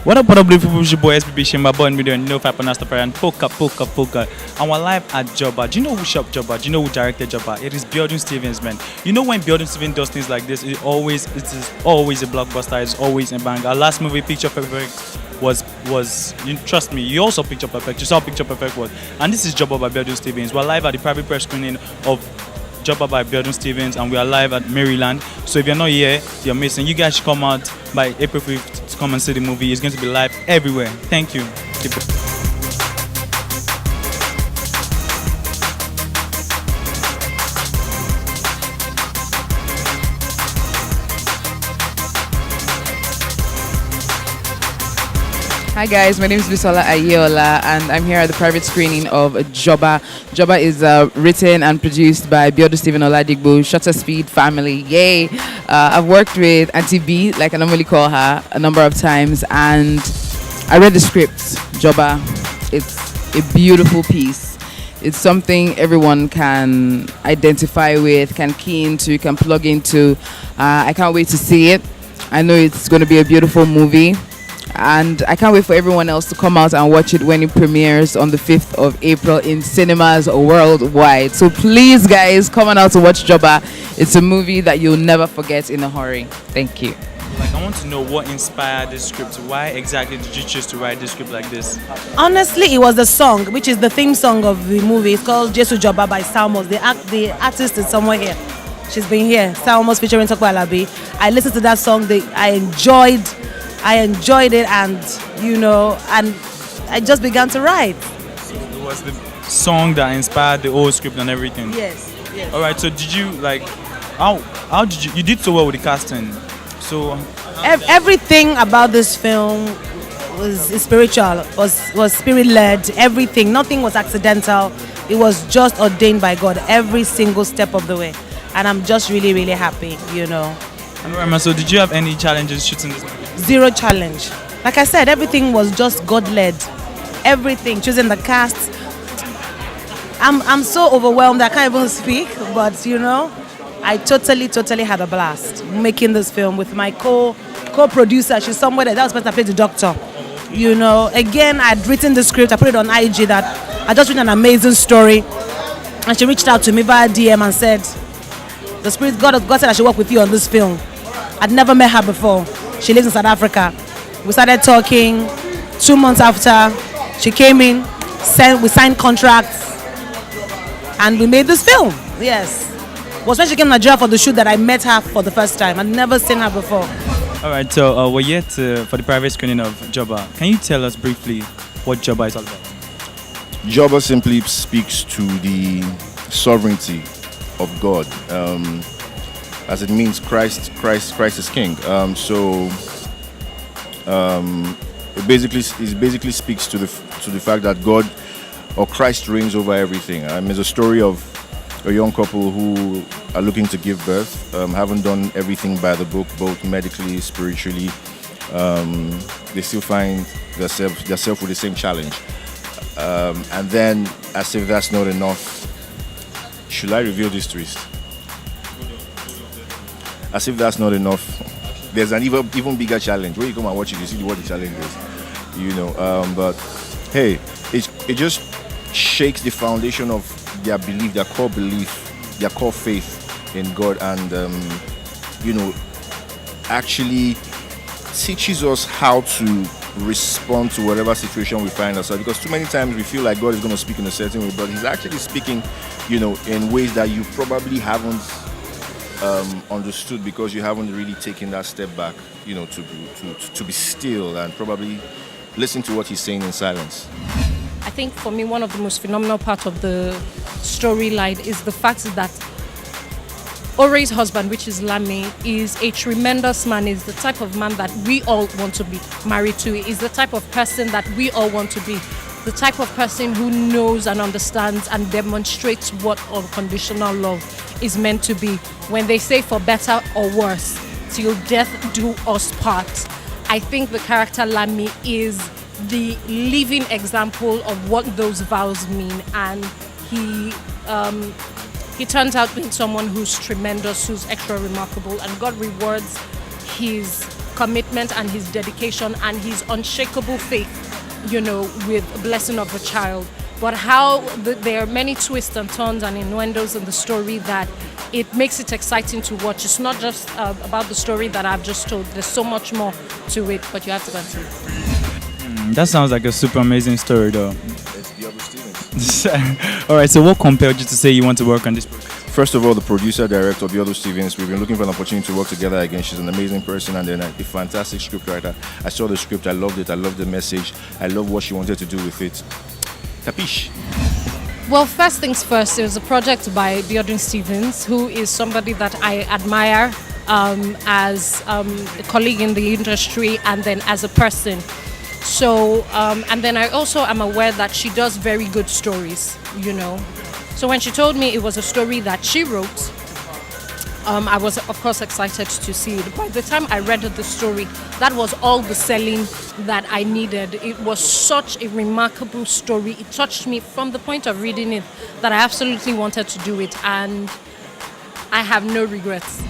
What up, beautiful people? It's your boy SBB Shimba, born million, you know, 5 and Poka. And we're live at Joba. Do you know who shot Joba? Do you know who directed Joba? It is Biodun Stevens, man. You know when Biodun Stevens does things like this, it is always a blockbuster. It's always a bang. Our last movie, Picture Perfect, was you trust me. You also Picture Perfect. You saw Picture Perfect was, and this is Joba by Biodun Stevens. We're live at the private press screening of Joba by Biodun Stevens, and we are live at Maryland. So if you're not here, you're missing. You guys should come out by April 5th to come and see the movie. It's going to be live everywhere. Thank you. Keep it. Hi guys, my name is Bisola Ayeola and I'm here at the private screening of Joba. Joba is written and produced by Biodun Stephen Oladigbo, Shutter Speed family, yay! I've worked with Auntie B, like I normally call her, a number of times, and I read the script, Joba. It's a beautiful piece. It's something everyone can identify with, can key into, can plug into. I can't wait to see it. I know it's going to be a beautiful movie. And I can't wait for everyone else to come out and watch it when it premieres on the 5th of April in cinemas worldwide. So please, guys, come on out to watch Joba. It's a movie that you'll never forget in a hurry. Thank you. Like, I want to know what inspired this script. Why exactly did you choose to write this script like this? Honestly, it was the song, which is the theme song of the movie. It's called Jesu Joba by Salmos. The artist is somewhere here. She's been here. Salmos featuring Tokwa Alabi. I listened to that song. I enjoyed it, and and I just began to write. So it was the song that inspired the whole script and everything. Yes. All right. So did you how did you did so well with the casting? So Everything about this film was spiritual, was spirit led. Everything, nothing was accidental. It was just ordained by God every single step of the way, and I'm just really, really happy. Alright, so did you have any challenges shooting this movie? Zero challenge. Like I said, everything was just God-led. Everything, choosing the cast. I'm so overwhelmed I can't even speak, but I totally had a blast making this film with my co-producer. She's somewhere that was supposed to play the doctor. Again, I'd written the script, I put it on IG that I just written an amazing story, and she reached out to me via DM and said, the Spirit God said I should work with you on this film. I'd never met her before. She lives in South Africa. We started talking. 2 months after, she came in, we signed contracts, and we made this film. Yes. It was when she came to Nigeria for the shoot that I met her for the first time. I'd never seen her before. All right, so we're here for the private screening of Joba. Can you tell us briefly what Joba is all about? Joba simply speaks to the sovereignty of God, as it means Christ is King. It basically speaks to the fact that God or Christ reigns over everything. It's a story of a young couple who are looking to give birth, haven't done everything by the book, both medically, spiritually. They still find themselves with the same challenge. And then, as if that's not enough, should I reveal this twist? As if that's not enough, there's an even bigger challenge. When you come and watch it, you see what the challenge is. But hey, it just shakes the foundation of their belief, their core faith in God, and actually teaches us how to respond to whatever situation we find ourselves. Because too many times we feel like God is going to speak in a certain way, but He's actually speaking, in ways that you probably haven't understood, because you haven't really taken that step back, to be still and probably listen to what He's saying in silence. I think for me, one of the most phenomenal part of the storyline is the fact that Ore's husband, which is Lami, is a tremendous man, is the type of man that we all want to be married to, is the type of person that we all want to be, the type of person who knows and understands and demonstrates what unconditional love is meant to be. When they say for better or worse, till death do us part, I think the character Lami is the living example of what those vows mean, and he turns out being someone who's tremendous, who's extra remarkable, and God rewards his commitment and his dedication and his unshakable faith, with a blessing of a child. But how there are many twists and turns and innuendos in the story that it makes it exciting to watch. It's not just about the story that I've just told. There's so much more to it, but you have to go and see it. That sounds like a super amazing story, though. It's Biodun Stevens. All right, so what compelled you to say you want to work on this project? First of all, the producer, director, Biodun Stevens, we've been looking for an opportunity to work together again. She's an amazing person and then a fantastic scriptwriter. I saw the script, I loved it, I loved the message, I love what she wanted to do with it. Capiche? Well, first things first, it was a project by Biodun Stevens, who is somebody that I admire as a colleague in the industry and then as a person. So, and then I also am aware that she does very good stories, So when she told me it was a story that she wrote, I was, of course, excited to see it. By the time I read the story, that was all the selling that I needed. It was such a remarkable story. It touched me from the point of reading it that I absolutely wanted to do it, and I have no regrets.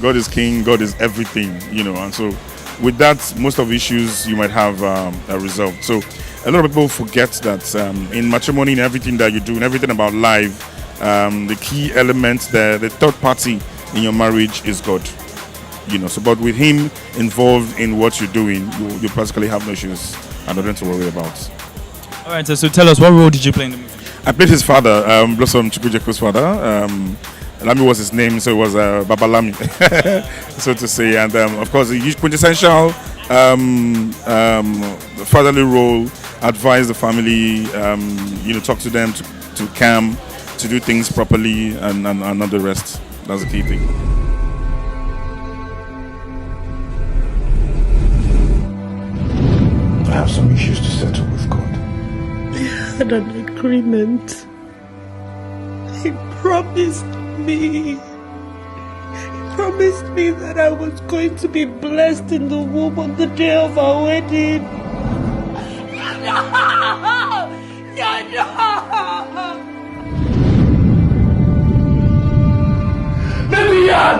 God is king, God is everything, and so with that, most of the issues you might have are resolved. So a lot of people forget that in matrimony, in everything that you do, in everything about life, the key element, the third party in your marriage is God. So but with him involved in what you're doing, you practically have no issues and nothing to worry about. All right, so tell us, what role did you play in the movie? I played his father, Blossom Chukwujeko's father. Lami was his name, so it was Baba Lami, so to say. And of course, the quintessential fatherly role, advise the family, talk to them to calm, to do things properly, and not the rest. That's the key thing. I have some issues to settle with God. We had an agreement. He promised me that I was going to be blessed in the womb on the day of our wedding. Vivian!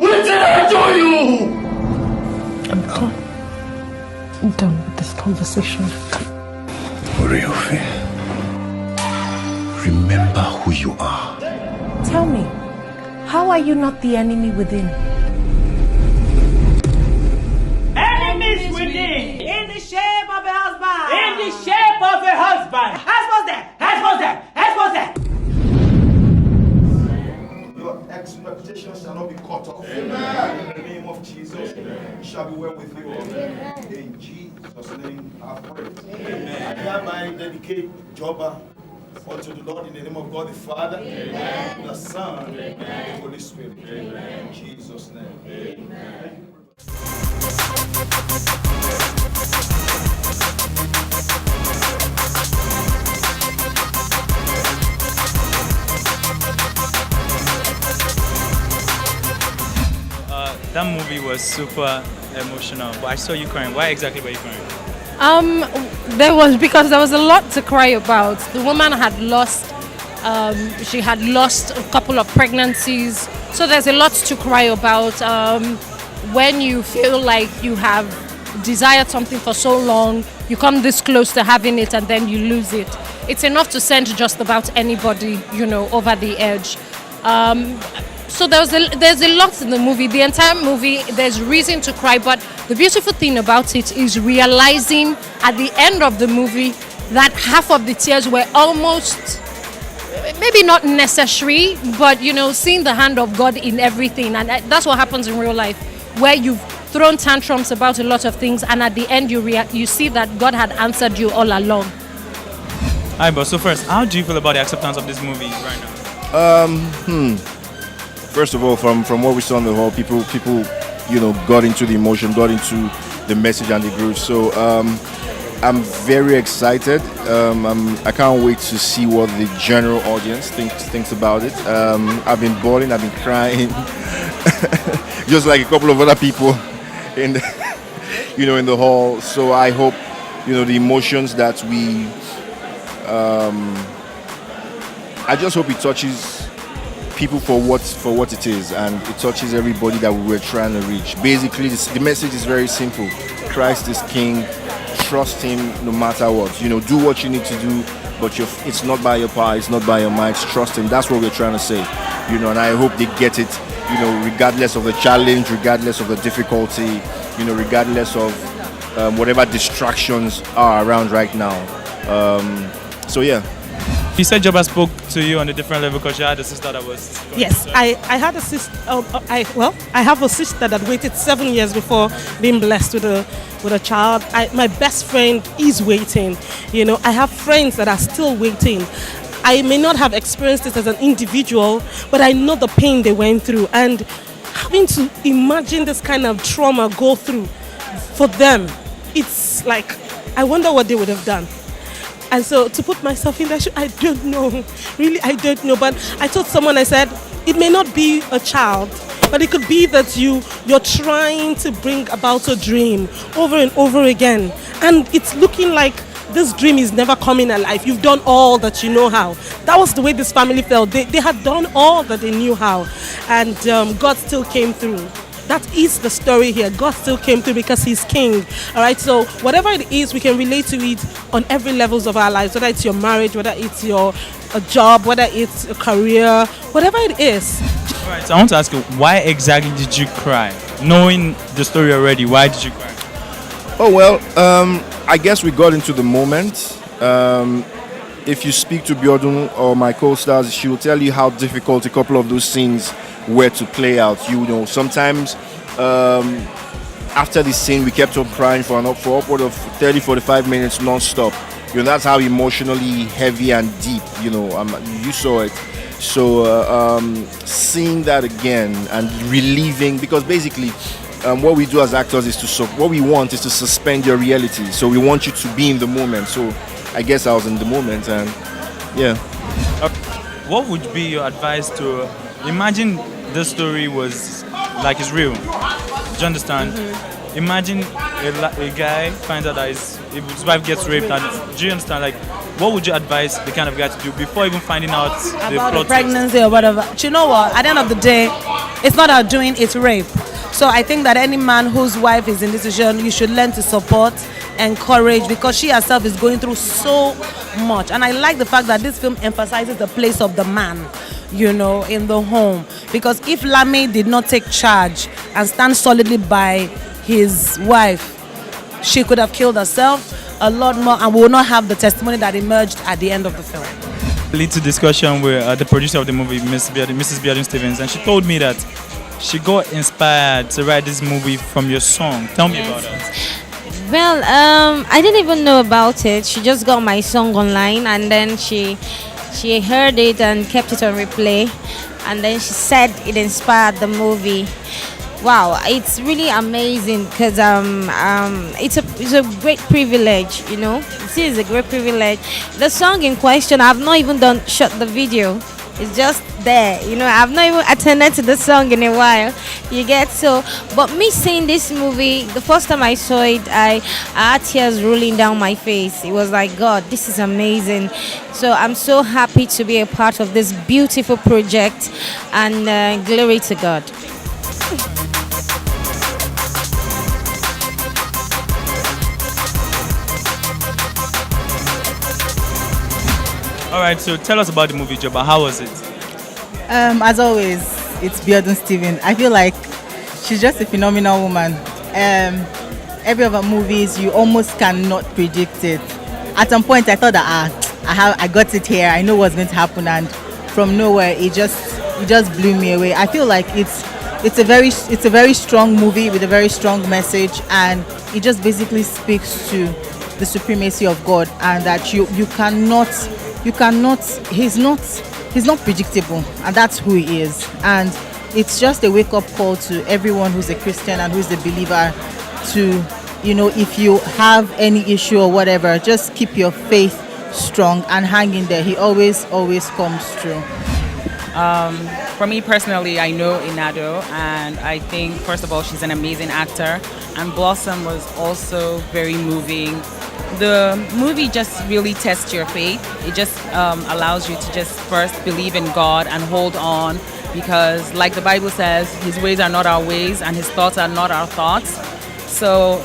What did I do you? I'm done. I'm done with this conversation. Oriofe, remember who you are. Tell me, how are you not the enemy within? Enemies within. In the shape of a husband. In the shape of a husband. Husband's there. Husband's there. Husband's there. Your expectations shall not be cut off. Amen. In the name of Jesus, it shall be well with you. Amen. In Jesus' name, I pray. Amen. I hereby dedicate Joba unto the Lord in the name of God the Father, Amen. The Son, Amen. And the Holy Spirit. Amen. In Jesus' name. Amen. That movie was super emotional, but I saw you crying. Why exactly were you crying? Because there was a lot to cry about. The woman had lost, she had lost a couple of pregnancies, so there's a lot to cry about. When you feel like you have desired something for so long, you come this close to having it and then you lose it. It's enough to send just about anybody, over the edge. So there's a lot in the movie. The entire movie, there's reason to cry, but the beautiful thing about it is realizing at the end of the movie that half of the tears were almost, maybe not necessary, but seeing the hand of God in everything. And that's what happens in real life, where you've thrown tantrums about a lot of things, and at the end you see that God had answered you all along. Hi, boss. So first, how do you feel about the acceptance of this movie right now? First of all, from what we saw in the hall, people, got into the emotion, got into the message and the groove. So I'm very excited. I can't wait to see what the general audience thinks about it. I've been bawling, I've been crying, just like a couple of other people in the, in the hall. So I hope, the emotions that I just hope it touches people for what it is, and it touches everybody that we were trying to reach. Basically, the message is very simple: Christ is King. Trust Him no matter what. Do what you need to do, but it's not by your power, it's not by your might. Trust Him. That's what we're trying to say. And I hope they get it. Regardless of the challenge, regardless of the difficulty, regardless of whatever distractions are around right now. So yeah. You said Joba spoke to you on a different level because you had a sister that was. Yes, I had a sister. I have a sister that waited 7 years before being blessed with a child. My best friend is waiting. I have friends that are still waiting. I may not have experienced it as an individual, but I know the pain they went through, and having to imagine this kind of trauma go through for them, it's like I wonder what they would have done. And so to put myself in that shoe, I don't know. Really, I don't know. But I told someone, I said, it may not be a child, but it could be that you're trying to bring about a dream over and over again. And it's looking like this dream is never coming alive. You've done all that you know how. That was the way this family felt. They had done all that they knew how. And God still came through. That is the story here. God still came through because He's King. All right. So whatever it is, we can relate to it on every levels of our lives. Whether it's your marriage, whether it's a job, whether it's a career, whatever it is. All right. So I want to ask you, why exactly did you cry? Knowing the story already, why did you cry? Oh well, I guess we got into the moment. If you speak to Biodun or my co-stars, she will tell you how difficult a couple of those scenes were to play out. Sometimes after the scene, we kept on crying for upward of 30-45 minutes non-stop. That's how emotionally heavy and deep. You saw it. So seeing that again and relieving, because basically what we do as actors is what we want is to suspend your reality. So we want you to be in the moment. So I guess I was in the moment, and yeah. What would be your advice to imagine the story was like it's real? Do you understand? Mm-hmm. Imagine a guy finds out that his wife gets raped. And do you understand? Like, what would you advise the kind of guy to do before even finding out about the pregnancy or whatever? Do you know what? At the end of the day, it's not our doing; it's rape. So I think that any man whose wife is in this situation, you should learn to support, encourage, because she herself is going through so much. And I like the fact that this film emphasizes the place of the man, in the home. Because if Lami did not take charge and stand solidly by his wife, she could have killed herself a lot more, and we will not have the testimony that emerged at the end of the film. Lead to discussion with the producer of the movie, Mrs. Biodun Stevens, and she told me that she got inspired to write this movie from your song. Tell me about that. Well, I didn't even know about it. She just got my song online, and then she heard it and kept it on replay, and then she said it inspired the movie. Wow, it's really amazing because it's a great privilege, It is a great privilege. The song in question, I've not even shot the video. It's just there, I've not even attended to the song in a while. You get so, but me seeing this movie, the first time I saw it, I had tears rolling down my face. It was like, God, this is amazing. So I'm so happy to be a part of this beautiful project, and glory to God. All right, so tell us about the movie Joba. How was it? As always, it's Biodun Stevens. I feel like she's just a phenomenal woman. Every of her movies, you almost cannot predict it. At some point, I thought that I got it here. I know what's going to happen, and from nowhere, it just blew me away. I feel like it's a very strong movie with a very strong message, and it just basically speaks to the supremacy of God, and that he's not predictable, and that's who he is. And it's just a wake-up call to everyone who's a Christian and who's a believer to, if you have any issue or whatever, just keep your faith strong and hang in there. He always comes through. For me personally, I know Inado, and I think, first of all, she's an amazing actor, and Blossom was also very moving. The movie just really tests your faith. It just allows you to just first believe in God and hold on, because like the Bible says, his ways are not our ways and his thoughts are not our thoughts. So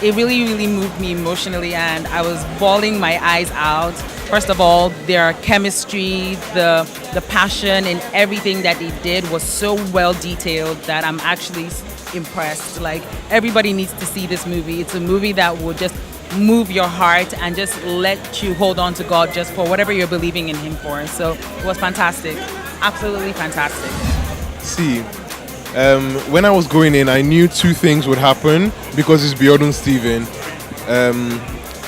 it really, really moved me emotionally, and I was bawling my eyes out. First of all, their chemistry, the passion and everything that they did was so well detailed that I'm actually impressed. Like, everybody needs to see this movie. It's a movie that will just move your heart and just let you hold on to God just for whatever you're believing in him for. So it was fantastic. Absolutely fantastic. See, when I was going in, I knew two things would happen because it's Biodun Steven.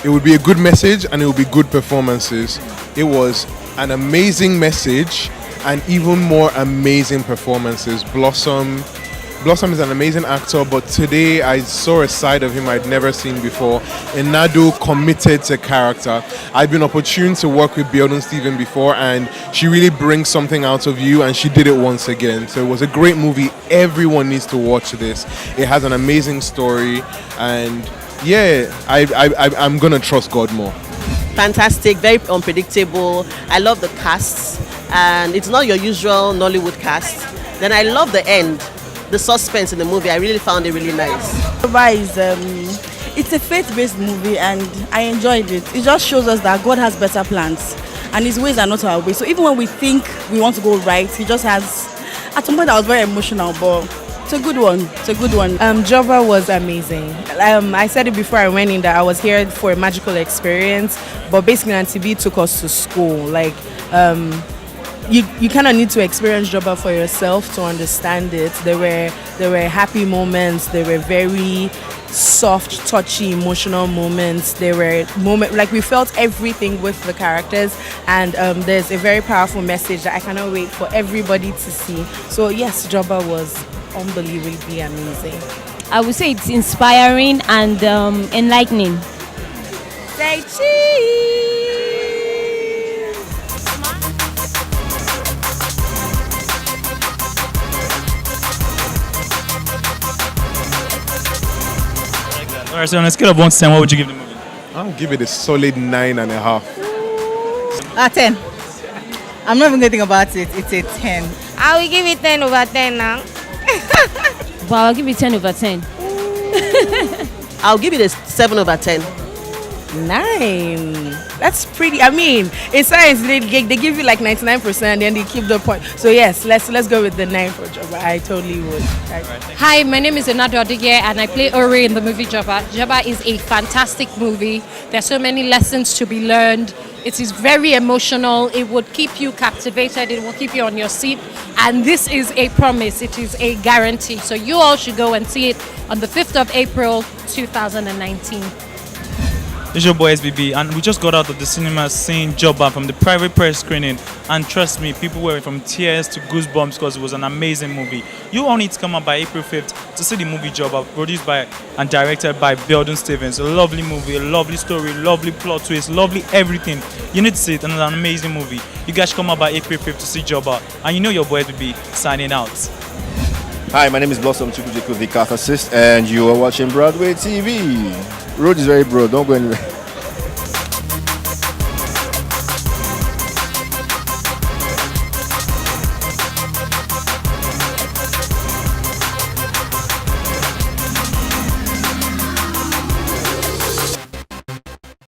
It would be a good message and it would be good performances. It was an amazing message and even more amazing performances. Blossom is an amazing actor, but today I saw a side of him I'd never seen before. Enado committed to character. I've been opportune to work with Biodun Steven before, and she really brings something out of you, and she did it once again. So it was a great movie. Everyone needs to watch this. It has an amazing story, and yeah, I'm gonna trust God more. Fantastic, very unpredictable. I love the cast, and it's not your usual Nollywood cast. Then I love the end. The suspense in the movie, I really found it really nice. Joba is it's a faith-based movie, and I enjoyed it. It just shows us that God has better plans and his ways are not our ways. So even when we think we want to go right, he just has. At some point I was very emotional, but it's a good one. It's a good one. Joba was amazing. I said it before I went in that I was here for a magical experience, but basically Auntie B took us to school. Like you kind of need to experience Joba for yourself to understand it. There were happy moments. There were very soft, touchy, emotional moments. There were moments like we felt everything with the characters, and there's a very powerful message that I cannot wait for everybody to see. So yes, Joba was unbelievably amazing. I would say it's inspiring and enlightening. Say cheese! Alright, so on a scale of 1 to 10, what would you give the movie? I'll give it a solid 9.5. 10. I'm not even going to think about it. It's a 10. I will give it 10 over 10 now. Well, I'll give it 10 over 10. I'll give it a 7 over 10. 9. That's pretty. I mean, in science they give you like 99% and then they keep the point. So yes, let's go with the 9 for Joba. I totally would. Hi, my name is Enado Odige and I play Ori in the movie Joba. Joba is a fantastic movie. There's so many lessons to be learned. It is very emotional. It would keep you captivated. It will keep you on your seat. And this is a promise. It is a guarantee. So you all should go and see it on the 5th of April, 2019. It's your boy SBB, and we just got out of the cinema seeing Joba from the private press screening, and trust me, people were from tears to goosebumps because it was an amazing movie. You all need to come out by April 5th to see the movie Joba, produced by and directed by Biodun Stevens. A lovely movie, a lovely story, lovely plot twist, lovely everything. You need to see it, and it's an amazing movie. You guys should come out by April 5th to see Joba, and you know your boy SBB signing out. Hi, my name is Blossom Chukwujeko, the catharsis, and you are watching Broadway TV. Road is very broad, don't go anywhere.